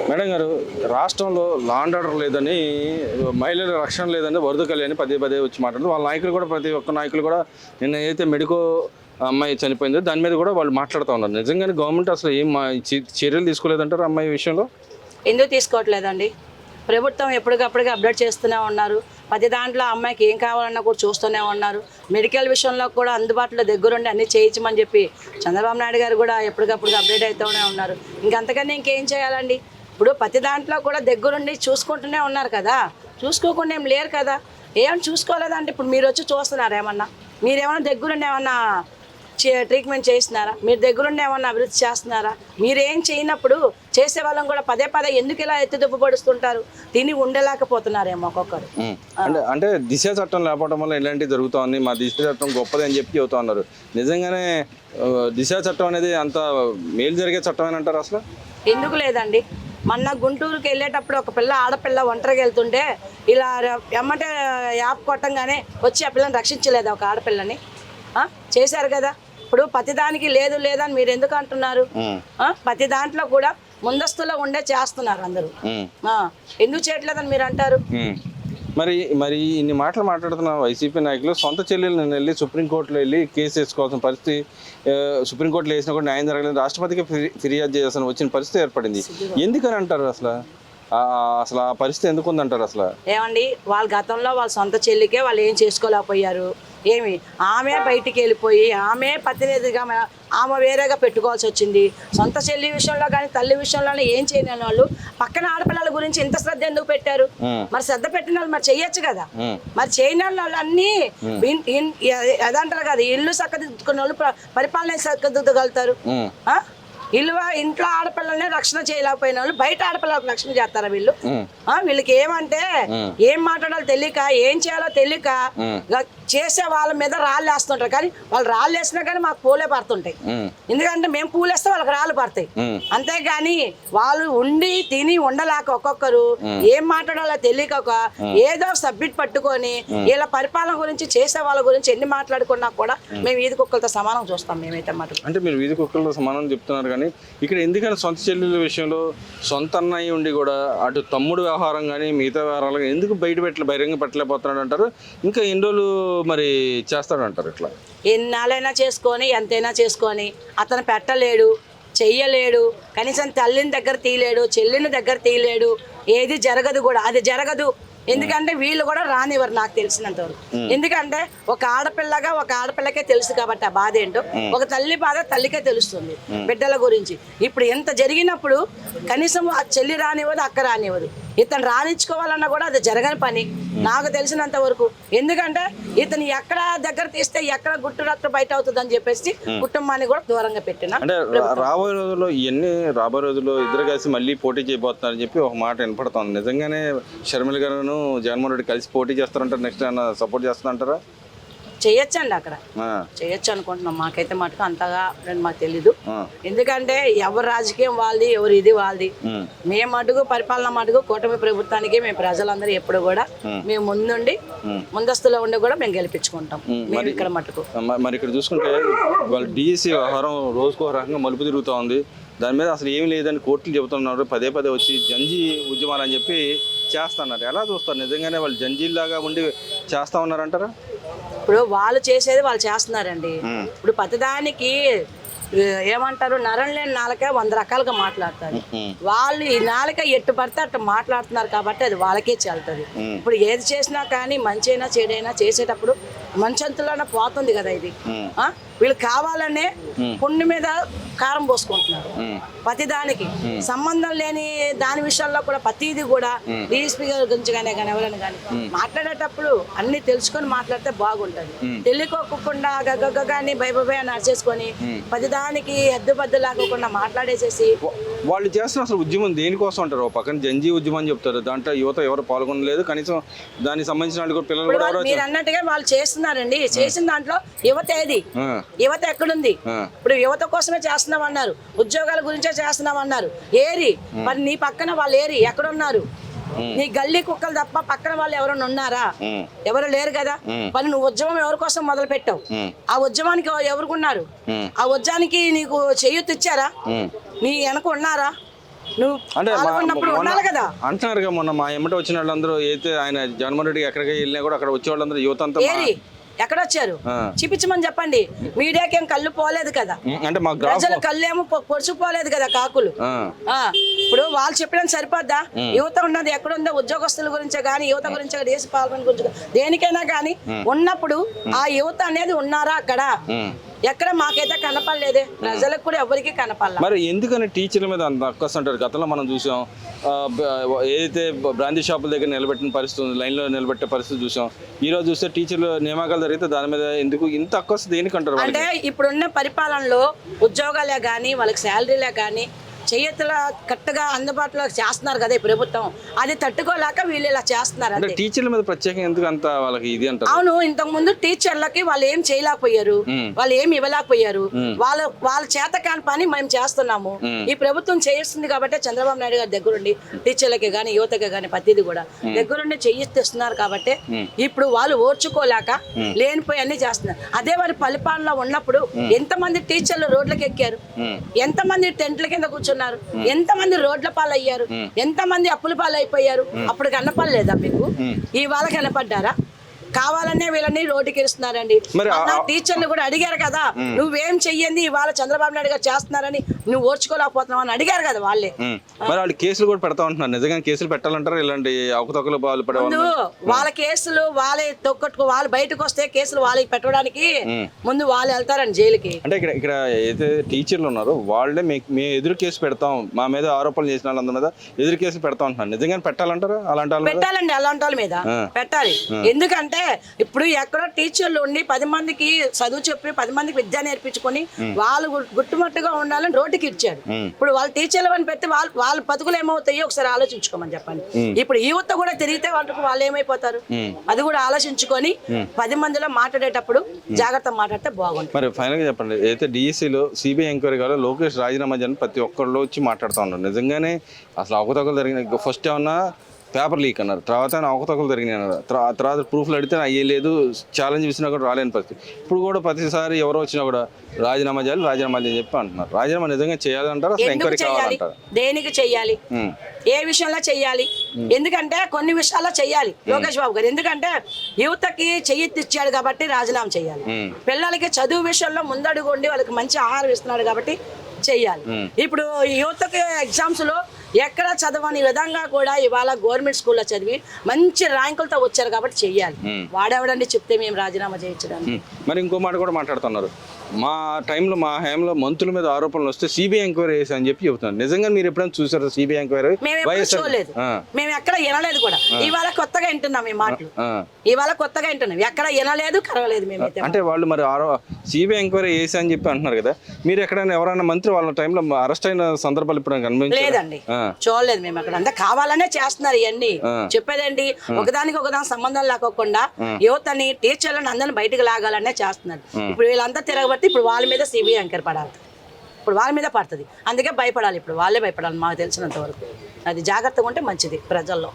Madam గారు, రాష్ట్రంలో law and order లేదని, మహిళల రక్షణ లేదని వరద కళ్యాణి పదే పదే వచ్చి మాట్లాడుతూ వాళ్ళ నాయకులు కూడా, ప్రతి ఒక్క నాయకులు కూడా నిన్న ఏదైతే మెడికో అమ్మాయి చనిపోయిందో దాని మీద కూడా వాళ్ళు మాట్లాడుతూ ఉన్నారు. నిజంగానే గవర్నమెంట్ అసలు ఏం చర్యలు తీసుకోలేదంటారు అమ్మాయి విషయంలో? ఎందుకు తీసుకోవట్లేదండి? ప్రభుత్వం ఎప్పటికప్పటికి అప్డేట్ చేస్తూనే ఉన్నారు. ప్రతి దాంట్లో అమ్మాయికి ఏం కావాలన్నా కూడా చూస్తూనే ఉన్నారు. మెడికల్ విషయంలో కూడా అందుబాటులో దగ్గరుండి అన్నీ చేయించమని చెప్పి చంద్రబాబు నాయుడు గారు కూడా ఎప్పటికప్పుడు అప్డేట్ అవుతూనే ఉన్నారు. ఇంకంతకన్నా ఇంకేం చేయాలండి? ఇప్పుడు ప్రతి దాంట్లో కూడా దగ్గరుండి చూసుకుంటూనే ఉన్నారు కదా, చూసుకోకుండా ఏం లేరు కదా. ఏమన్నా చూసుకోలేదంటే ఇప్పుడు మీరు వచ్చి చూస్తున్నారు ఏమన్నా? మీరేమన్నా దగ్గరుండి ఏమన్నా ట్రీట్మెంట్ చేస్తున్నారా? మీరు దగ్గరుండి ఏమన్నా అభివృద్ధి చేస్తున్నారా? మీరేం చేయనప్పుడు చేసే వాళ్ళం కూడా పదే పదే ఎందుకు ఇలా ఎత్తుదొప్పు పడుస్తుంటారు? తిని ఉండలేకపోతున్నారేమో ఒక్కొక్కరు. అంటే దిశ చట్టం లేకపోవడం వల్ల ఇలాంటివి జరుగుతుంది, మా దిశ చట్టం గొప్పది అని చెప్పి చెబుతా ఉన్నారు. నిజంగానే దిశ చట్టం అనేది అంత మేలు జరిగే చట్టం అని అంటారు అసలు? ఎందుకు లేదండి? మొన్న గుంటూరుకి వెళ్ళేటప్పుడు ఒక పిల్ల, ఆడపిల్ల ఒంటరికి వెళ్తుంటే ఇలా ఎమ్మటే యాప్ కొట్టంగానే వచ్చి ఆ పిల్లని రక్షించలేదు ఒక ఆడపిల్లని. చేశారు కదా. ఇప్పుడు ప్రతిదానికి లేదు లేదని మీరు ఎందుకు అంటున్నారు? ప్రతి దాంట్లో కూడా ముందస్తులో ఉండే చేస్తున్నారు అందరూ. ఎందుకు చేయట్లేదని మీరు అంటారు? మరి ఇన్ని మాటలు మాట్లాడుతున్న వైసీపీ నాయకులు సొంత చెల్లెలు వెళ్ళి సుప్రీంకోర్టులో వెళ్ళి కేసు వేసుకోవాల్సిన పరిస్థితి, సుప్రీంకోర్టులో వేసినా కూడా న్యాయం జరగలేదు, రాష్ట్రపతికి ఫిర్యాదు చేయాల్సిన వచ్చిన పరిస్థితి ఏర్పడింది. ఎందుకని అంటారు అసలు? అసలు ఆ పరిస్థితి ఎందుకు ఉందంటారు అసలు? ఏమండి, వాళ్ళ గతంలో వాళ్ళ సొంత చెల్లికే వాళ్ళు ఏం చేసుకోలేకపోయారు. ఏమి ఆమె బయటికి వెళ్ళిపోయి ఆమె ప్రతినిధిగా ఆమె వేరేగా పెట్టుకోవాల్సి వచ్చింది. సొంత చెల్లి విషయంలో కానీ తల్లి విషయంలో ఏం చేయలేని వాళ్ళు పక్కన ఆడపిల్లల గురించి ఇంత శ్రద్ధ ఎందుకు పెట్టారు? మరి శ్రద్ధ పెట్టిన వాళ్ళు మరి చెయ్యొచ్చు కదా. మరి చేయని వాళ్ళు అన్నీ అదంటారు కదా, ఇల్లు చక్కదిద్దుకున్న వాళ్ళు పరిపాలన చక్కదిద్దగలుగుతారు. ఇంట్లో ఆడపిల్లల్ని రక్షణ చేయలేకపోయిన వాళ్ళు బయట ఆడపిల్లలకు రక్షణ చేస్తారా వీళ్ళు? వీళ్ళకి ఏమంటే ఏం మాట్లాడాలో తెలియక, ఏం చేయాలో తెలియక చేసే వాళ్ళ మీద రాళ్ళు వేస్తుంటారు. కానీ వాళ్ళు రాళ్ళు వేసినా కానీ మాకు పూలే పడుతుంటాయి. ఎందుకంటే మేము పూలేస్తే వాళ్ళకి రాళ్ళు పడతాయి. అంతేగాని వాళ్ళు ఉండి తిని ఉండలేక ఒక్కొక్కరు ఏం మాట్లాడాలో తెలియక ఏదో సబ్మిట్ పట్టుకొని వీళ్ళ పరిపాలన గురించి చేసే వాళ్ళ గురించి ఎన్ని మాట్లాడుకున్నా కూడా మేము వీధి కుక్కలతో సమానం చూస్తాం. మేమైతే మాట అంటే మీరు వీధి కుక్కలతో సమానం చెప్తున్నారు, కానీ ఇక్కడ ఎందుకని సొంత చెల్లెల విషయంలో సొంత అన్నయ్య ఉండి కూడా అటు తమ్ముడు వ్యవహారం కానీ మిగతా వ్యవహారాలు ఎందుకు బహిరంగ పెట్టలేకపోతున్నాడు అంటారు? ఇంకా ఎన్ని రోజులు మరి చేస్తాడు అంటారు? ఇట్లా ఎన్నాళ్ళైనా చేసుకొని ఎంతైనా చేసుకొని అతను పెట్టలేడు, చెయ్యలేడు, కనీసం తల్లిని దగ్గర తీయలేడు, చెల్లిని దగ్గర తీయలేడు. ఏది జరగదు కూడా, అది జరగదు. ఎందుకంటే వీళ్ళు కూడా రానివ్వరు నాకు తెలిసినంత వరకు. ఎందుకంటే ఒక ఆడపిల్లగా ఒక ఆడపిల్లకే తెలుసు కాబట్టి ఆ బాధ ఏంటో, ఒక తల్లి బాధ తల్లికే తెలుస్తుంది బిడ్డల గురించి. ఇప్పుడు ఎంత జరిగినప్పుడు కనీసం ఆ చెల్లి రానివ్వదు, అక్క రానివ్వదు. ఇతను రానిచ్చుకోవాలన్నా కూడా అది జరగని పని నాకు తెలిసినంత వరకు. ఎందుకంటే ఇతను ఎక్కడ దగ్గర తీస్తే ఎక్కడ గుట్టు రక్త బయట అవుతుంది అని చెప్పేసి కుటుంబాన్ని కూడా దూరంగా పెట్టిన. అంటే రాబోయే రోజుల్లో ఇద్దరు కలిసి మళ్ళీ పోటీ చేయబోతున్నారని చెప్పి ఒక మాట వినపడుతుంది. నిజంగానే షర్మిల గారును జగన్మోహన్ రెడ్డి కలిసి పోటీ చేస్తారంటారు? నెక్స్ట్ ఏమన్నా సపోర్ట్ చేస్తారంటారా? చేయొచ్చండి, అక్కడ చేయొచ్చు అనుకుంటున్నాం. మాకైతే మటుకు అంతగా మాకు తెలీదు. ఎందుకంటే ఎవరు రాజకీయం వాళ్ళది, ఎవరు ఇది వాళ్ళది. మేము మటుకు పరిపాలన మటుకు కూటమి ప్రభుత్వానికి మేము ప్రజలందరూ ఎప్పుడు కూడా మేము ముందస్తులో ఉండి కూడా మేము గెలిపించుకుంటాం. మేము ఇక్కడ మటుకు మరి ఇక్కడ చూసుకుంటే వాళ్ళ డిఎస్సి వ్యవహారం రోజుకో రకంగా మలుపు తిరుగుతూ ఉంది. దాని మీద అసలు ఏమి లేదని కోర్టులు చెబుతున్నారు. పదే పదే వచ్చి జంజీ ఉద్యమాలు అని చెప్పి చేస్తున్నారు. ఎలా చూస్తారు? నిజంగానే వాళ్ళు జంజీలాగా ఉండి చేస్తా ఉన్నారంటారా? ఇప్పుడు వాళ్ళు చేసేది వాళ్ళు చేస్తున్నారండి. ఇప్పుడు ప్రతిదానికి ఏమంటారు, నరం లేని నాలుక 100 రకాలుగా మాట్లాడతారు. వాళ్ళు ఈ నాలుక ఎట్టు పడితే అట్టు మాట్లాడుతున్నారు కాబట్టి అది వాళ్ళకే చెల్తుంది. ఇప్పుడు ఏది చేసినా కానీ మంచి అయినా చెడైనా చేసేటప్పుడు మంచంతులోనే పోతుంది కదా. ఇది వీళ్ళు కావాలనే పుండు మీద కారం పోసుకుంటున్నారు. ప్రతిదానికి సంబంధం లేని దాని విషయాల్లో కూడా ప్రతిదీ కూడా డిఎస్పీ గారి గురించి కానీ ఎవరైనా కానీ మాట్లాడేటప్పుడు అన్ని తెలుసుకొని మాట్లాడితే బాగుంటుంది. తెలియకోకుండా గగ్గగాని భయభయ నడిచేసుకొని ప్రతిదానికి హద్దుబద్దు లాగకుండా మాట్లాడేసేసి వాళ్ళు చేస్తున్న అసలు ఉద్యమం దేనికోసం అంటారు? ఒక పక్కన జంజీ ఉద్యమం అని చెప్తారు, దాంట్లో యువత ఎవరు పాల్గొనలేదు, కనీసం దానికి సంబంధించిన వాళ్ళు కూడా పిల్లలు కూడా మీరు అన్నట్టుగా వాళ్ళు చేస్తున్నారండి. చేసిన దాంట్లో యువత ఏది? యువత ఎక్కడుంది? ఇప్పుడు యువత కోసమే చేస్తున్నాం అన్నారు, ఉద్యోగాల గురించే చేస్తున్నాం అన్నారు. ఏరి మరి నీ పక్కన వాళ్ళు ఏరి ఎక్కడున్నారు? నీ గల్లీ కుక్కలు తప్ప పక్కన వాళ్ళు ఎవరైనా ఉన్నారా? ఎవరు లేరు కదా. మరి నువ్వు ఉద్యమం ఎవరి కోసం మొదలు పెట్టావు? ఆ ఉద్యమానికి ఎవరుకున్నారు? ఆ ఉద్యమానికి నీకు చేయూత ఇచ్చారా? నీ వెనక ఉన్నారా? నువ్వు అంటే పాల్గొన్నప్పుడు ఉండాలి కదా. అంటున్నారు మొన్న మా ఎమ్మట వచ్చిన వాళ్ళందరూ అయితే ఆయన జగన్మోహన్ రెడ్డి ఎక్కడికి వెళ్ళినా కూడా అక్కడ వచ్చే వాళ్ళందరూ యువత అంతా ఏరి ఎక్కడొచ్చారు చూపించమని చెప్పండి. మీడియాకి ఏం కళ్ళు పోలేదు కదా, అంటే మా ప్రజల కళ్ళు ఏమో పొడుచుకుపోలేదు కదా కాకులు. ఇప్పుడు వాళ్ళు చెప్పడం సరిపోద్దా? యువత ఉన్నది ఎక్కడుందో ఉద్యోగస్తుల గురించే కానీ యువత గురించే దేశ పాలన గురించి దేనికైనా కానీ ఉన్నప్పుడు ఆ యువత అనేది ఉన్నారా అక్కడ? ఎక్కడ మాకైతే కనపడలేదే, ప్రజలకు కూడా ఎవరికి కనపడలేదు. మరి ఎందుకని టీచర్ల మీద అంత అక్కస్ అంటారు? గతంలో మనం చూసాం ఏదైతే బ్రాందీ షాపుల దగ్గర నిలబెట్టిన పరిస్థితి ఉంది, లైన్లో నిలబెట్టే పరిస్థితి చూసాం. ఈ రోజు చూస్తే టీచర్లు నియామకాలు జరిగితే దాని మీద ఎందుకు ఇంత అక్కస్ దేనికంటారు? అంటే ఇప్పుడున్న పరిపాలనలో ఉద్యోగాలే కానీ వాళ్ళకి శాలరీలే కానీ చేతుల కరెక్ట్గా అందుబాటులో చేస్తున్నారు కదా ఈ ప్రభుత్వం, అది తట్టుకోలేక వీళ్ళు ఇలా చేస్తున్నారు. అంటే టీచర్ల మీద ప్రత్యేకంగా ఎందుకు అంత వాళ్ళకి ఇది అంటారు? అవును, ఇంతకు ముందు టీచర్లకి వాళ్ళు ఏం చేయలేకపోయారు, వాళ్ళు ఏం ఇవ్వలేకపోయారు. వాళ్ళ చేత కాని పని మేము చేస్తున్నాము. ఈ ప్రభుత్వం చేయిస్తుంది కాబట్టి చంద్రబాబు నాయుడు గారి దగ్గరుండి టీచర్లకి కానీ యువతకి కానీ ప్రతిదీ కూడా దగ్గరుండి చేయిస్తున్నారు కాబట్టి ఇప్పుడు వాళ్ళు ఓర్చుకోలేక లేనిపోయి అన్ని చేస్తున్నారు. అదే వారి పరిపాలనలో ఉన్నప్పుడు ఎంతమంది టీచర్లు రోడ్లకు ఎక్కారు, ఎంతమంది టెంట్ల కింద కూర్చున్నారు, ఎంతమంది రోడ్ల పాలు అయ్యారు, ఎంతమంది అప్పుల పాలు అయిపోయారు. అప్పుడు కనపడలేదా మీకు? ఇవాళ కనపడ్డారా? కావాలనే వీళ్ళని రోడ్డుకి ఇస్తున్నారండి. టీచర్లు కూడా అడిగారు కదా, నువ్వేం చెయ్యండి ఇవాళ చంద్రబాబు నాయుడు గారు చేస్తున్నారని నువ్వు ఓర్చుకోలేకపోతున్నావు అని అడిగారు కదా వాళ్ళే. మరి వాళ్ళు కేసులు కూడా పెడతా ఉంటున్నారు. నిజంగా కేసులు పెట్టాలంటారు ఇలాంటి అవకతవకలు పాలు పడే వాళ్ళ కేసులు వాళ్ళే తొక్కట్టుకో, వాళ్ళు బయటకు వస్తే కేసులు వాళ్ళకి పెట్టడానికి ముందు వాళ్ళు వెళ్తారండి జైలుకి. అంటే ఇక్కడ ఏదైతే టీచర్లు ఉన్నారో వాళ్ళే మేము ఎదురు కేసు పెడతాం, మా మీద ఆరోపణలు చేసిన వాళ్ళందరి మీద ఎదురు కేసు పెడతా ఉంటున్నారు. నిజంగా పెట్టాలంటారా? అలాంటి వాళ్ళు పెట్టాలండి, అలాంటి వాళ్ళ మీద పెట్టాలి. ఎందుకంటే ఇప్పుడు ఎక్కడో టీచర్లు ఉండి 10 మందికి చదువు చెప్పి 10 మందికి విద్య నేర్పించుకొని వాళ్ళు గుట్టుమట్టుగా ఉండాలని రోడ్డుకి ఇచ్చాడు. ఇప్పుడు వాళ్ళు టీచర్లు అని పెట్టి వాళ్ళ బతుకులు ఏమవుతాయో ఒకసారి ఆలోచించుకోమని చెప్పండి. ఇప్పుడు యువత కూడా తిరిగితే వాళ్ళు ఏమైపోతారు అది కూడా ఆలోచించుకొని 10 మందిలో మాట్లాడేటప్పుడు జాగ్రత్త మాట్లాడితే బాగుంటుంది. మరి ఫైనల్ గా చెప్పండి, అయితే డిఎస్సీలో సిబిఐ ఎంక్వైరీ కాదు లోకేష్ రాజీనామా చేయని ప్రతి ఒక్కళ్ళు వచ్చి మాట్లాడుతూ ఉన్నారు. నిజంగానే అసలు అవకతవకలు జరిగిన ఫస్ట్ ఏమన్నా పేపర్ లీక్ అన్నారు, తర్వాత అవకతవకలు జరిగినాయి అన్నారు, తర్వాత ప్రూఫ్లు అడిగితే అయ్యే లేదు, ఛాలెంజ్ ఇచ్చినా కూడా రాలేని పరిస్థితి. ఇప్పుడు కూడా ప్రతిసారి ఎవరు వచ్చినా కూడా రాజీనామా చేయాలి చెప్పి అంటున్నారు. రాజీనామా నిజంగా చేయాలంటారు, అసలు ఎంక్వైరీ కావాలంటారు? దేనికి చెయ్యాలి, ఏ విషయంలో చెయ్యాలి? ఎందుకంటే కొన్ని విషయాల్లో చెయ్యాలి లోకేష్ బాబు గారు. ఎందుకంటే యువతకి చెయ్యెత్తిచ్చాడు కాబట్టి రాజీనామా చేయాలి. పిల్లలకి చదువు విషయంలో ముందడుగు ఉండి వాళ్ళకి మంచి ఆహారం ఇస్తున్నాడు కాబట్టి చెయ్యాలి. ఇప్పుడు యువతకి ఎగ్జామ్స్ లో ఎక్కడ చదవని విధంగా కూడా ఇవాళ గవర్నమెంట్ స్కూల్లో చదివి మంచి ర్యాంకులతో వచ్చారు కాబట్టి చెయ్యాలి. వాడేవాడండి చెప్తే మేము రాజీనామా చేయించడానికి. మరి ఇంకో మాట కూడా మాట్లాడుతున్నారు, మా టైంలో మా హయాంలో మంత్రుల మీద ఆరోపణలు వస్తే సిబిఐ ఎంక్వైరీ చేసి అని చెప్పి చెబుతున్నారు. నిజంగా మీరు ఎప్పుడైనా చూసారు సిబిఐ ఎంక్వైరీ? మేము చూడలేదు, మేము ఎక్కడ వినలేదు కూడా. ఇవాళ కొత్తగా వింటున్నాం ఈ మాటలు, ఇవాళ కొత్తగా వింటున్నాం, ఎక్కడ వినలేదు కరవలేదు మేమైతే. అంటే వాళ్ళు మరి సిబిఐ ఎంక్వైరీ చేసి అని చెప్పి అంటున్నారు కదా, మీరు ఎక్కడైనా ఎవరైనా మంత్రి వాళ్ళ టైంలో అరెస్ట్ అయిన సందర్భాలు ఇప్పుడు లేదండి, చూడలేదు మేము. అక్కడ అంతా కావాలనే చేస్తున్నారు ఇవన్నీ. చెప్పేదండి ఒకదానికి ఒకదానికి సంబంధం లేకోకుండా యువతని టీచర్లను అందరిని బయటకు లాగాలనే చేస్తున్నారు. ఇప్పుడు వీళ్ళంతా తిరగబట్టి ఇప్పుడు వాళ్ళ మీద సిబిఐ ఎంక్వైరీ పడాలి, ఇప్పుడు వాళ్ళ మీద పడుతుంది. అందుకే భయపడాలి, ఇప్పుడు వాళ్ళే భయపడాలి మాకు తెలిసినంత వరకు. అది జాగ్రత్తగా ఉంటే మంచిది ప్రజల్లో.